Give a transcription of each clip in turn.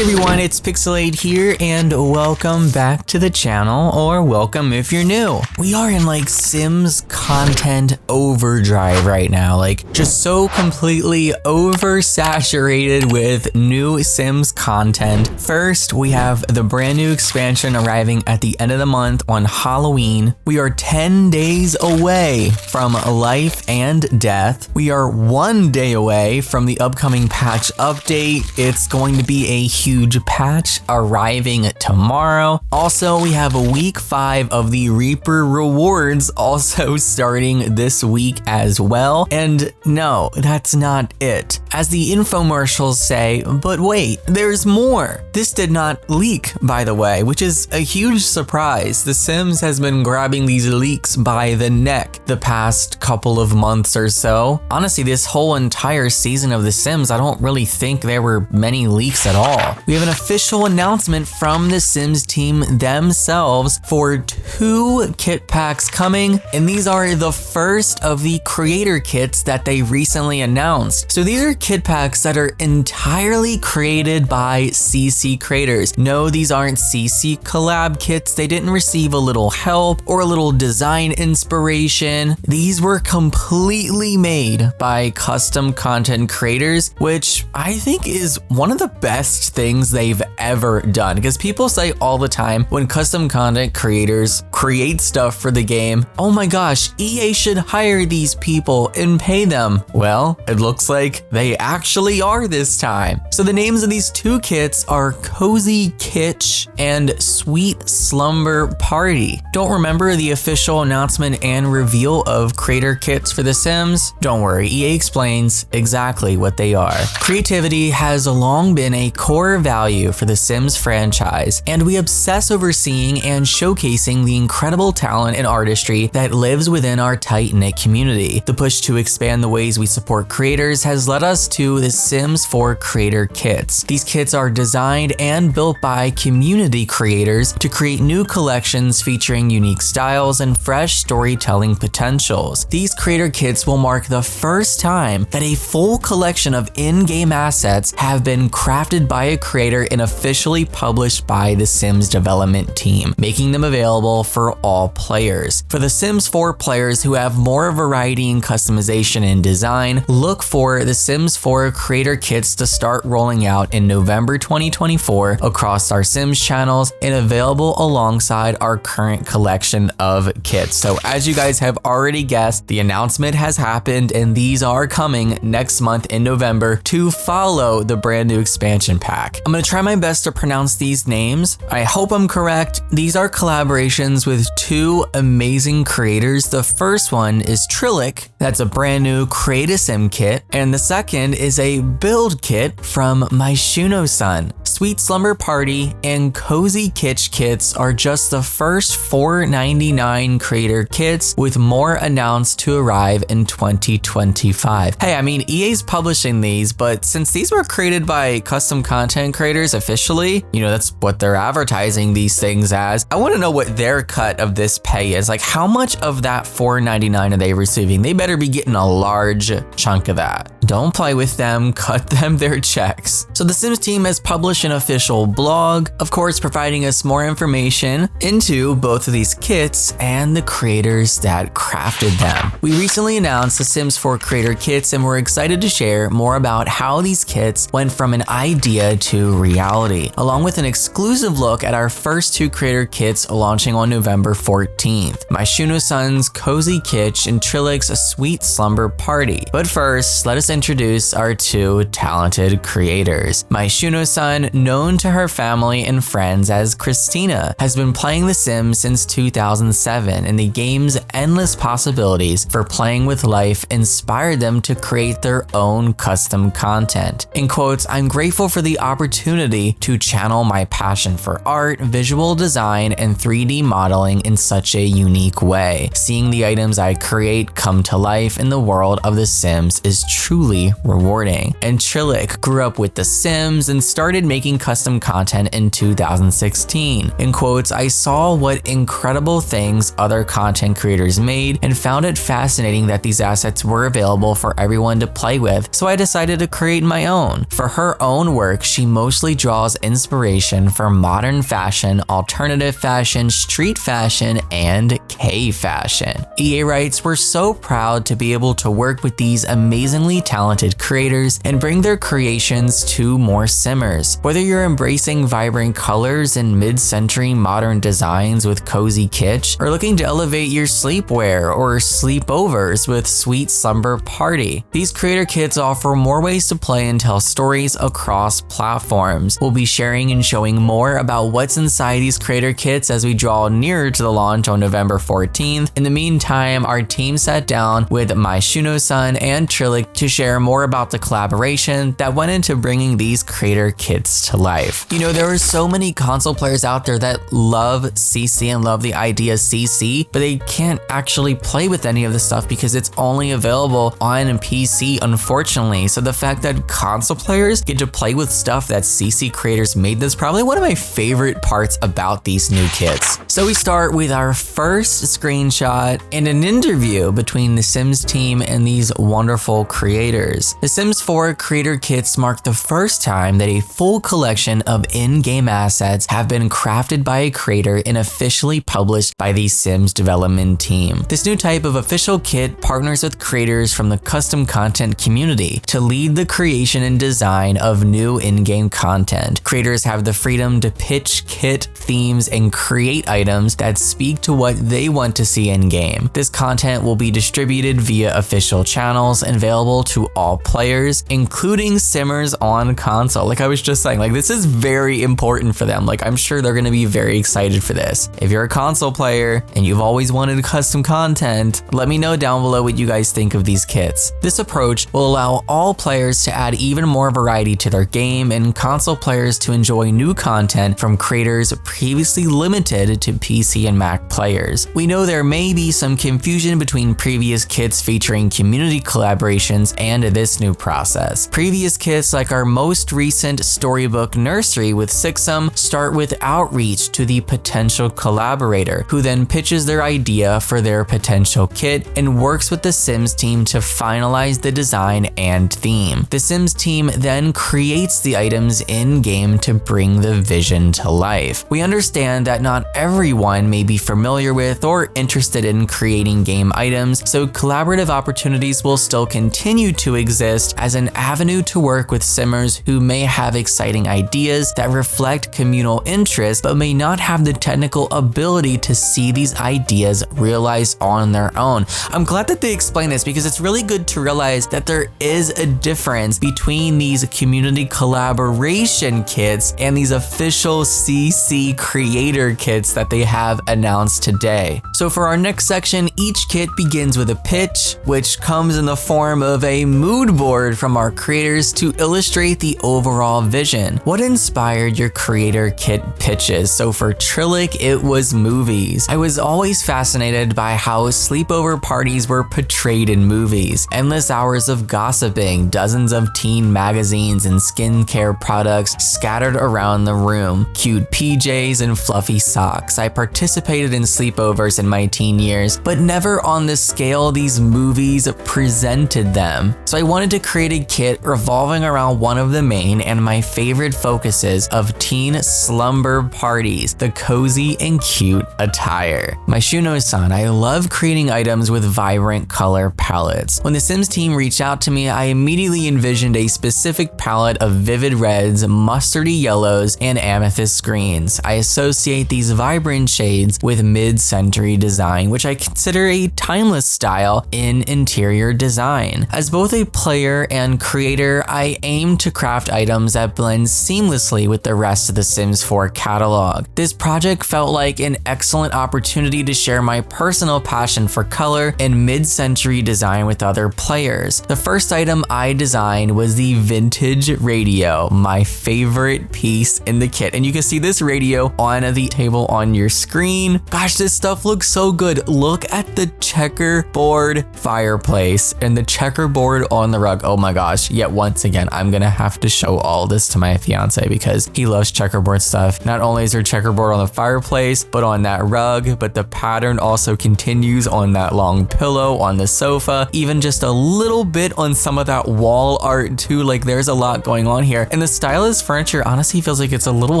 Hey everyone, it's Pixelade here and welcome back to the channel, or welcome if you're new. We are in like Sims content overdrive right now, like just so completely oversaturated with new Sims content. First, we have the brand new expansion arriving at the end of the month on Halloween. We are 10 days away from Life and Death. We are 1 day away from the upcoming patch update. It's going to be a huge patch arriving tomorrow. Also, we have week 5 of the Reaper rewards also starting this week as well. And no, that's not it. As the infomercials say, but wait, there's more. This did not leak, by the way, which is a huge surprise. The Sims has been grabbing these leaks by the neck the past couple of months or so. Honestly, this whole entire season of The Sims, I don't really think there were many leaks at all. We have an official announcement from the Sims team themselves for 2 kit packs coming, and these are the first of the creator kits that they recently announced. So these are kit packs that are entirely created by CC creators. No, these aren't CC collab kits. They didn't receive a little help or a little design inspiration. These were completely made by custom content creators, which I think is one of the best things they've ever done, because people say all the time when custom content creators create stuff for the game, oh my gosh, EA should hire these people and pay them. Well, it looks like they actually are this time. So the names of these 2 kits are Cozy Kitsch and Sweet Slumber Party. Don't remember the official announcement and reveal of creator kits for The Sims? Don't worry, EA explains exactly what they are. Creativity has long been a core value for the Sims franchise, and we obsess over seeing and showcasing the incredible talent and artistry that lives within our tight-knit community. The push to expand the ways we support creators has led us to the Sims 4 creator kits. These kits are designed and built by community creators to create new collections featuring unique styles and fresh storytelling potentials. These creator kits will mark the first time that a full collection of in-game assets have been crafted by a creator and officially published by the Sims development team, making them available for all players. For the Sims 4 players who have more variety in customization and design, look for the Sims 4 creator kits to start rolling out in November 2024 across our Sims channels and available alongside our current collection of kits. So as you guys have already guessed, the announcement has happened and these are coming next month in November to follow the brand new expansion pack. I'm gonna try my best to pronounce these names. I hope I'm correct. These are collaborations with 2 amazing creators. The first one is Trillic. That's a brand new Create a Sim kit. And the second is a build kit from My Shuno-san. Sweet Slumber Party and Cozy Kitsch kits are just the first $4.99 creator kits, with more announced to arrive in 2025. Hey, I mean, EA's publishing these, but since these were created by custom content creators officially, you know, that's what they're advertising these things as. I want to know what their cut of this pay is. Like, how much of that $4.99 are they receiving? They better be getting a large chunk of that. Don't play with them, cut them their checks. So the Sims team has published an official blog, of course, providing us more information into both of these kits and the creators that crafted them. We recently announced the Sims 4 creator kits, and we're excited to share more about how these kits went from an idea to reality, along with an exclusive look at our first 2 creator kits launching on November 14th. My Shuno-san's Cozy Kitsch and Trillic's Sweet Slumber Party. But first, let us introduce our 2 talented creators. My Shuno-san, known to her family and friends as Christina, has been playing The Sims since 2007, and the game's endless possibilities for playing with life inspired them to create their own custom content. In quotes, "I'm grateful for the opportunity to channel my passion for art, visual design, and 3D modeling in such a unique way. Seeing the items I create come to life in the world of The Sims is truly rewarding." And Trillic grew up with The Sims and started making custom content in 2016. In quotes, "I saw what incredible things other content creators creators made and found it fascinating that these assets were available for everyone to play with, so I decided to create my own. For her own work, she mostly draws inspiration from modern fashion, alternative fashion, street fashion, and K-fashion. EA writes, "We're so proud to be able to work with these amazingly talented creators and bring their creations to more simmers. Whether you're embracing vibrant colors and mid-century modern designs with cozy kitsch, or looking to elevate your sleepwear or sleepovers with sweet slumber party, these creator kits offer more ways to play and tell stories across platforms." We'll be sharing and showing more about what's inside these creator kits as we draw nearer to the launch on November 14th. In the meantime, our team sat down with Shuno-san and Trillic to share more about the collaboration that went into bringing these creator kits to life. You know, there are so many console players out there that love CC and love the idea of CC, but they can't actually play with any of the stuff because it's only available on PC, unfortunately. So the fact that console players get to play with stuff that CC creators made, that's probably one of my favorite parts about these new kits. So we start with our first screenshot and an interview between the Sims team and these wonderful creators. The Sims 4 creator kits mark the first time that a full collection of in-game assets have been crafted by a creator and officially published by the Sims development team. This new type of official kit partners with creators from the custom content community to lead the creation and design of new in-game content. Creators have the freedom to pitch kit themes and create items that speak to what they want to see in-game. This content will be distributed via official channels and available to all players, including simmers on console. Like I was just saying, like this is very important for them. Like I'm sure they're gonna be very excited for this. If you're a console player and you've always wanted custom content, let me know down below what you guys think of these kits. This approach will allow all players to add even more variety to their game and console players to enjoy new content from creators previously limited to PC and Mac players. We know there may be some confusion between previous kits featuring community collaborations and this new process. Previous kits, like our most recent storybook Nursery with Sixum, start with outreach to the potential collaborator, who then pitches their idea for their potential kit and works with the Sims team to finalize the design and theme. The Sims team then creates the items in-game to bring the vision to life. We understand that not everyone may be familiar with or interested in creating game items, so collaborative opportunities will still continue to exist as an avenue to work with simmers who may have exciting ideas that reflect communal interest but may not have the technical ability to see these ideas realized on their own. I'm glad that they explain this because it's really good to realize that there is a difference between these community collaboration kits and these official CC creator kits that they have announced today. So for our next section, each kit begins with a pitch, which comes in the form of a mood board from our creators to illustrate the overall vision. What inspired your creator kit pitches? So for Trillic, it was movies. I was always fascinated by how sleepover parties were portrayed in movies. Endless hours of gossiping, dozens of teen magazines and skincare products scattered around the room, cute PJs and fluffy socks. I participated in sleepovers in my teen years, but never on the scale these movies presented them. So I wanted to create a kit revolving around one of the main and my favorite focuses of teen slumber parties, the cozy and cute attire. Shuno-san, I love creating items with vibrant color palettes. When the Sims team reached out to me, I immediately envisioned a specific palette of vivid reds, mustardy yellows, and amethyst greens. I associate these vibrant shades with mid-century design, which I consider a timeless style in interior design. As both a player and creator, I aim to craft items that blend seamlessly with the rest of the Sims 4 catalog. This project felt like an excellent opportunity to share my personal passion for color and mid-century design with other players. The first item I designed was the vintage radio, my favorite piece in the kit. And you can see this radio on the table on your screen. Gosh, this stuff looks so good. Look at the checkerboard fireplace and the checkerboard on the rug. Oh my gosh, yet once again, I'm gonna have to show all this to my fiance because he loves checkerboard stuff. Not only is there checkerboard on the fireplace, but on that rug, but the pattern also also continues on that long pillow on the sofa, even just a little bit on some of that wall art too. Like there's a lot going on here. And the stylus furniture honestly feels like it's a little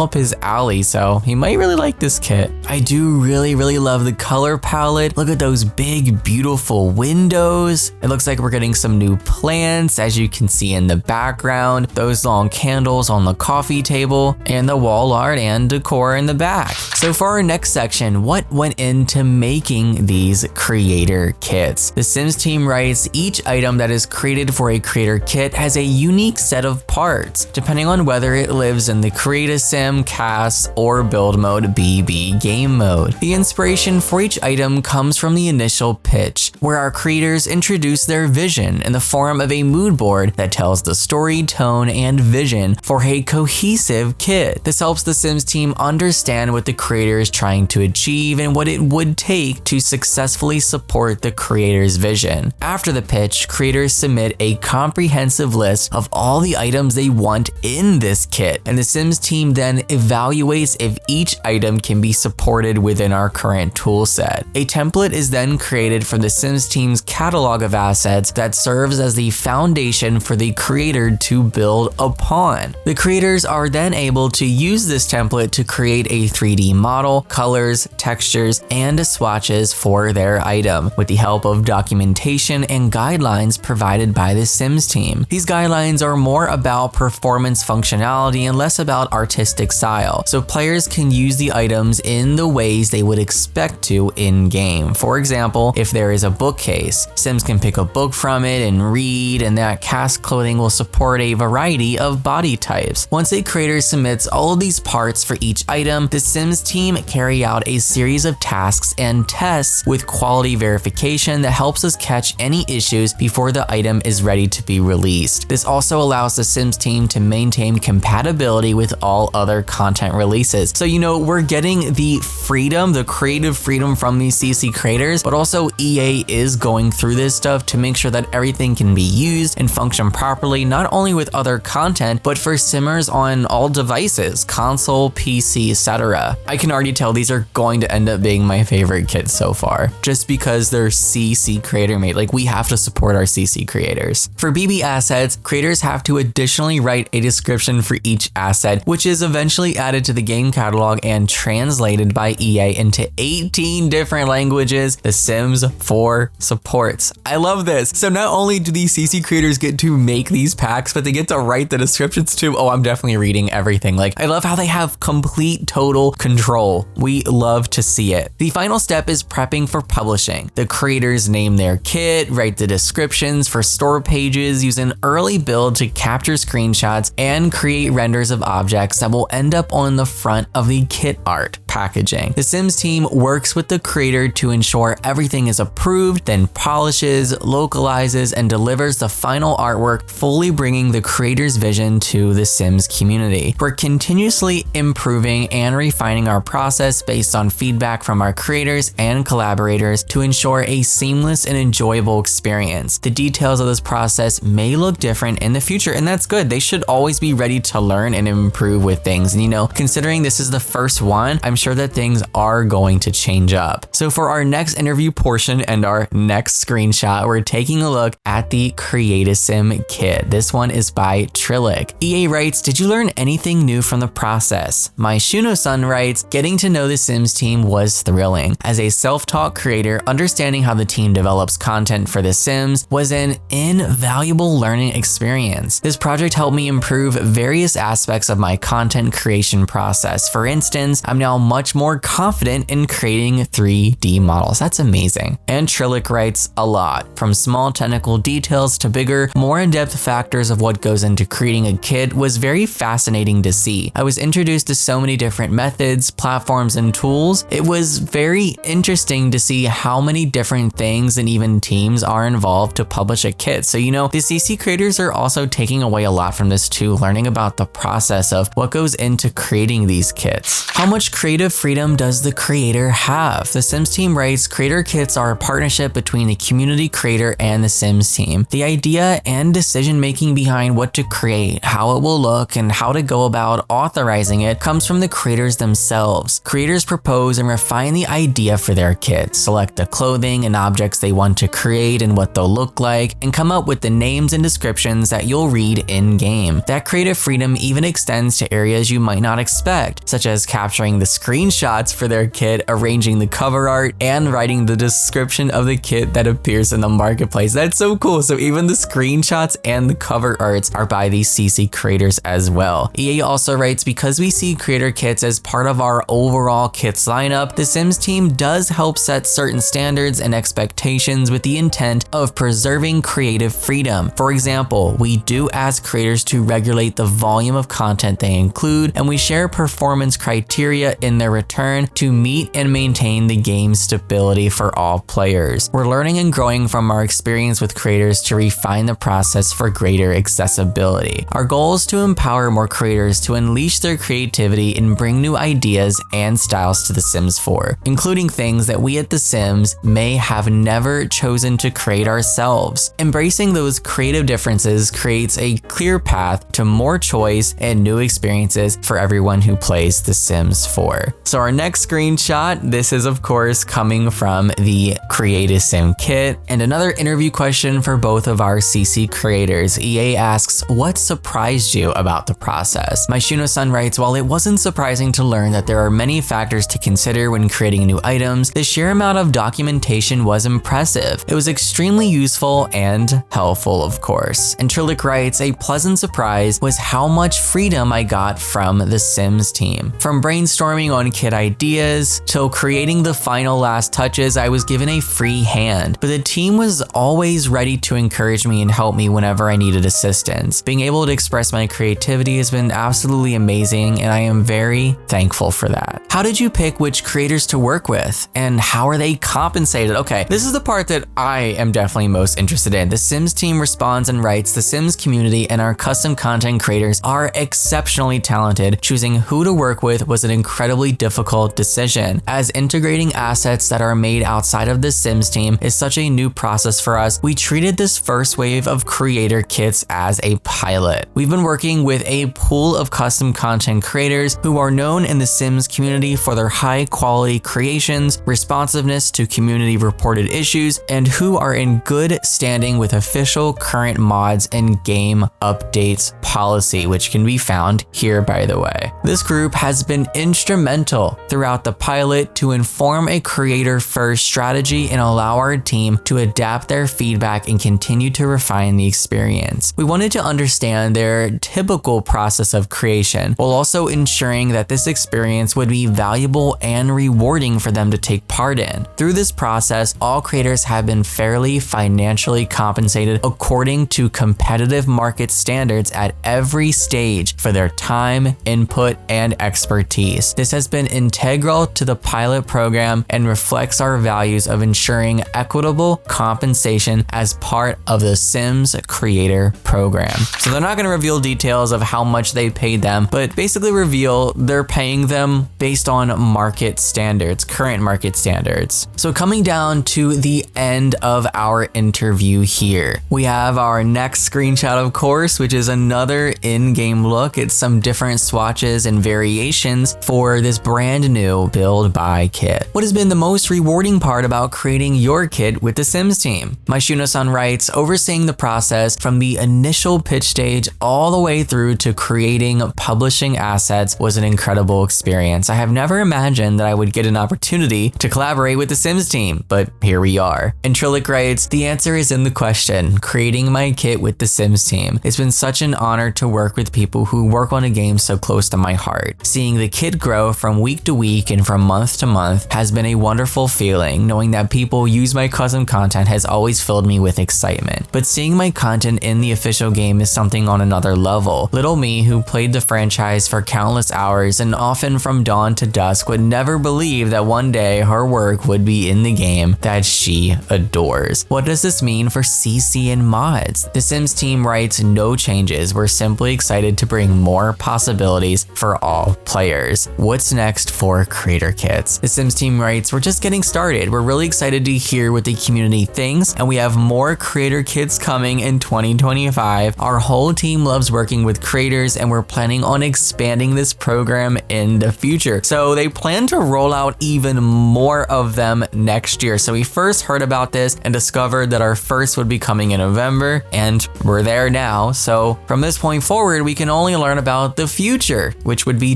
up his alley, so he might really like this kit. I do really love the color palette. Look at those big, beautiful windows. It looks like we're getting some new plants, as you can see in the background, those long candles on the coffee table, and the wall art and decor in the back. So for our next section, what went into making these creator kits? The Sims team writes, each item that is created for a creator kit has a unique set of parts, depending on whether it lives in the Create a Sim, Cast, or Build Mode BB game mode. The inspiration for each item comes from the initial pitch, where our creators introduce their vision in the form of a mood board that tells the story, tone, and vision for a cohesive kit. This helps the Sims team understand what the creator is trying to achieve and what it would take to successfully support the creator's vision. After the pitch, creators submit a comprehensive list of all the items they want in this kit, and the Sims team then evaluates if each item can be supported within our current toolset. A template is then created from the Sims team's catalog of assets that serves as the foundation for the creator to build upon. The creators are then able to use this template to create a 3D model, colors, textures, and swatches for their item with the help of documentation and guidelines provided by the Sims team. These guidelines are more about performance functionality and less about artistic style, so players can use the items in the ways they would expect to in-game. For example, if there is a bookcase, Sims can pick a book from it and read, and that cast clothing will support a variety of body types. Once a creator submits all of these parts for each item, the Sims team carry out a series of tasks and tests with quality verification that helps us catch any issues before the item is ready to be released. This also allows the Sims team to maintain compatibility with all other content releases. So, we're getting the freedom, the creative freedom from these CC creators, but also EA is going through this stuff to make sure that everything can be used and function properly, not only with other content, but for simmers on all devices, console, PC, etc. I can already tell these are going to end up being my favorite kits so far, just because they're CC creator made. Like, we have to support our CC creators. For BB assets, creators have to additionally write a description for each asset, which is eventually added to the game catalog and translated by EA into 18 different languages The Sims 4 supports. I love this. So not only do these CC creators get to make these packs, but they get to write the descriptions too. Oh, I'm definitely reading everything. Like, I love how they have complete total control. We love to see it. The final step is prepping for publishing. The creators name their kit, write the descriptions for store pages, use an early build to capture screenshots, and create renders of objects that will end up on the front of the kit art packaging. The Sims team works with the creator to ensure everything is approved, then polishes, localizes, and delivers the final artwork, fully bringing the creator's vision to the Sims community. We're continuously improving and refining our process based on feedback from our creators and collaborators to ensure a seamless and enjoyable experience. The details of this process may look different in the future, and that's good. They should always be ready to learn and improve with things. And considering this is the first one, I'm sure that things are going to change up. So for our next interview portion and our next screenshot, we're taking a look at the Create a Sim kit. This one is by Trillic. EA writes, did you learn anything new from the process? My Shuno-san writes, getting to know the Sims team was thrilling. As a self-taught creator, understanding how the team develops content for The Sims was an invaluable learning experience. This project helped me improve various aspects of my content creation process. For instance, I'm now much more confident in creating 3D models. That's amazing. And Trillic writes, a lot, from small technical details to bigger, more in-depth factors of what goes into creating a kit was very fascinating to see. I was introduced to so many different methods, platforms, and tools. It was very interesting to see how many different things and even teams are involved to publish a kit. So, the CC creators are also taking away a lot from this too, learning about the process of what goes into creating these kits. How much creative creative freedom does the creator have? The Sims team writes, creator kits are a partnership between the community creator and the Sims team. The idea and decision making behind what to create, how it will look, and how to go about authorizing it comes from the creators themselves. Creators propose and refine the idea for their kit, select the clothing and objects they want to create and what they'll look like, and come up with the names and descriptions that you'll read in-game. That creative freedom even extends to areas you might not expect, such as capturing the screenshots for their kit, arranging the cover art, and writing the description of the kit that appears in the marketplace. That's so cool. So even the screenshots and the cover arts are by these CC creators as well. EA also writes, because we see creator kits as part of our overall kits lineup, the Sims team does help set certain standards and expectations with the intent of preserving creative freedom. For example, we do ask creators to regulate the volume of content they include, and we share performance criteria in their return to meet and maintain the game's stability for all players. We're learning and growing from our experience with creators to refine the process for greater accessibility. Our goal is to empower more creators to unleash their creativity and bring new ideas and styles to The Sims 4, including things that we at The Sims may have never chosen to create ourselves. Embracing those creative differences creates a clear path to more choice and new experiences for everyone who plays The Sims 4. So our next screenshot, this is of course coming from the Create a Sim kit, and another interview question for both of our CC creators. EA asks, what surprised you about the process? Maishuno-san writes, while it wasn't surprising to learn that there are many factors to consider when creating new items, the sheer amount of documentation was impressive. It was extremely useful and helpful, of course. And Trillic writes, a pleasant surprise was how much freedom I got from the Sims team. From brainstorming on kit ideas till creating the final last touches, I was given a free hand, but the team was always ready to encourage me and help me whenever I needed assistance. Being able to express my creativity has been absolutely amazing, and I am very thankful for that. How did you pick which creators to work with, and how are they compensated? Okay, this is the part that I am definitely most interested in. The Sims team responds and writes, the Sims community and our custom content creators are exceptionally talented. Choosing who to work with was an incredibly difficult decision, as integrating assets that are made outside of the Sims team is such a new process for us. We treated this first wave of creator kits as a pilot. We've been working with a pool of custom content creators who are known in the Sims community for their high quality creations, responsiveness to community reported issues, and who are in good standing with official current mods and game updates policy, which can be found here, by the way. This group has been instrumental throughout the pilot to inform a creator-first strategy and allow our team to adapt their feedback and continue to refine the experience. We wanted to understand their typical process of creation, while also ensuring that this experience would be valuable and rewarding for them to take part in. Through this process, all creators have been fairly financially compensated according to competitive market standards at every stage for their time, input, and expertise. This has been integral to the pilot program and reflects our values of ensuring equitable compensation as part of the Sims creator program. So they're not going to reveal details of how much they paid them, but basically reveal they're paying them based on market standards, current market standards. So coming down to the end of our interview here, we have our next screenshot, of course, which is another in-game look at some different swatches and variations for this brand new build buy kit. What has been the most rewarding part about creating your kit with the Sims team? Maishuno-san writes, overseeing the process from the initial pitch stage all the way through to creating publishing assets was an incredible experience. I have never imagined that I would get an opportunity to collaborate with the Sims team, but here we are. And Trillic writes, the answer is in the question, creating my kit with the Sims team. It's been such an honor to work with people who work on a game so close to my heart. Seeing the kit grow from week to week and from month to month has been a wonderful feeling. Knowing that people use my custom content has always filled me with excitement. But seeing my content in the official game is something on another level. Little me, who played the franchise for countless hours and often from dawn to dusk, would never believe that one day her work would be in the game that she adores. What does this mean for CC and mods? The Sims team writes, no changes. We're simply excited to bring more possibilities for all players. What's what's next for creator kits. The Sims team writes, we're just getting started. We're really excited to hear what the community thinks, and we have more creator kits coming in 2025. Our whole team loves working with creators, and we're planning on expanding this program in the future. So they plan to roll out even more of them next year. So we first heard about this and discovered that our first would be coming in November, and we're there now. So from this point forward, we can only learn about the future, which would be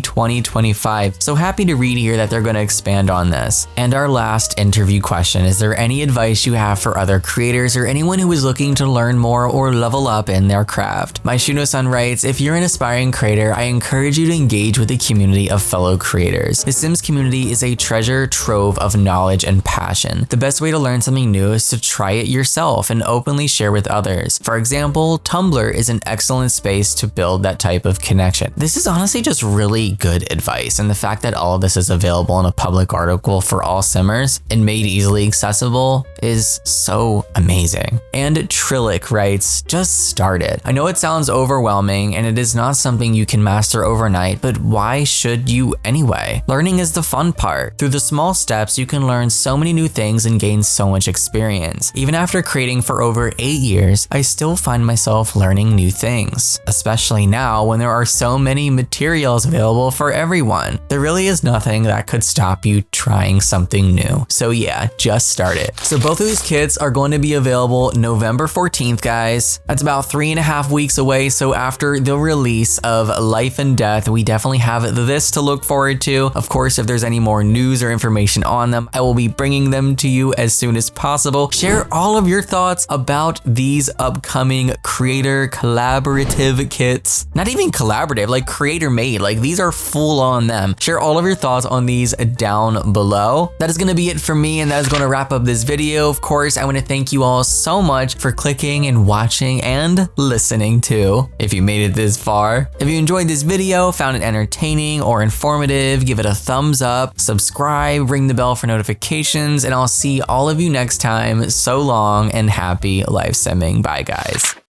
2025. So happy to read here that they're going to expand on this. And our last interview question, is there any advice you have for other creators or anyone who is looking to learn more or level up in their craft? My Shuno-san writes, if you're an aspiring creator, I encourage you to engage with a community of fellow creators. The Sims community is a treasure trove of knowledge and passion. The best way to learn something new is to try it yourself and openly share with others. For example, Tumblr is an excellent space to build that type of connection. This is honestly just really good advice, and the fact that all of this is available in a public article for all Simmers and made easily accessible is so amazing. And Trillic writes, just start it. I know it sounds overwhelming and it is not something you can master overnight, but why should you anyway? Learning is the fun part. Through the small steps, you can learn so many new things and gain so much experience. Even after creating for over 8 years, I still find myself learning new things, especially now when there are so many materials available for everyone. There really is nothing that could stop you trying something new. So yeah, just start it. So both of these kits are going to be available November 14th, guys. That's about 3.5 weeks away. So after the release of Life and Death, we definitely have this to look forward to. Of course, if there's any more news or information on them, I will be bringing them to you as soon as possible. Share all of your thoughts about these upcoming creator collaborative kits. Not even collaborative, like creator made, like these are full on them. Share all of your thoughts on these down below. That is going to be it for me, and that is going to wrap up this video. Of course, I want to thank you all so much for clicking and watching and listening to. If you made it this far, if you enjoyed this video, found it entertaining or informative, give it a thumbs up, subscribe, ring the bell for notifications, and I'll see all of you next time. So long and happy life simming. Bye, guys.